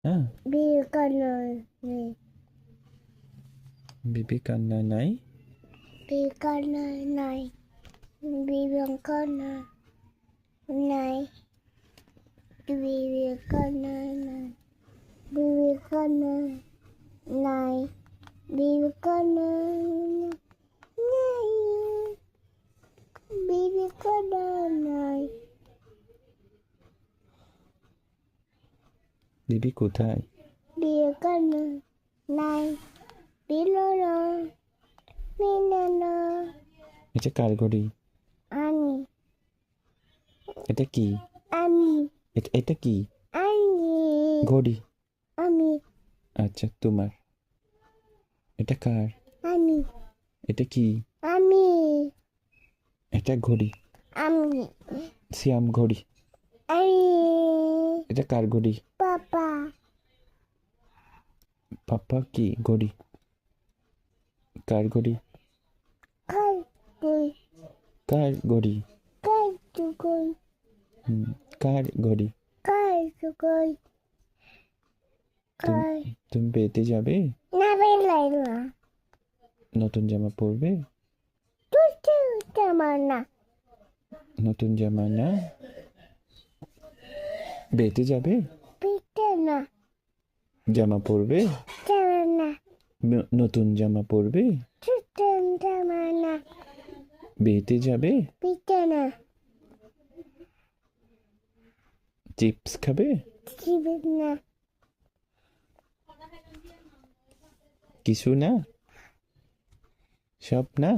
হ্যাঁ, বিবেকানন্দ নেই। বিবি কান্না নাই। বিবেকানন্দ নাই। বিবেকানন্দ নাই। বিবেকানন্দ নাই। বিবেকানন্দ নাই। বিবেকানন্দ নাই। বিবেকানন্দ নাই। বিবি কোথায়? বিবেকানন্দ নাই। বিলোলো মিলানো এটা কার ঘড়ি? আমি এটা কি? আমি এটা কি আমি ঘড়ি? আমি আচ্ছা, তোমার। এটা কার? আমি এটা কি? আমি এটা ঘড়ি। আমি শ্যাম ঘড়ি। আমি এটা কার ঘড়ি? পাপা পাপা কি ঘড়ি? কার ঘড়ি? খাই তুই কার ঘড়ি? খাই তুই কার ঘড়ি? খাই তুই খাই তুমি বেতে যাবে? না বেলাইলা নতুন জামা পরবে? তুই তেমন না নতুন জামা না? বেতে যাবে? পিতে না জামা পরবে? তেমন না নতুন জামা পরবে? তুই তেমন না বেতে যাবে? পিতে না চিপস খাবে? জীবন না কিছু না? সব না?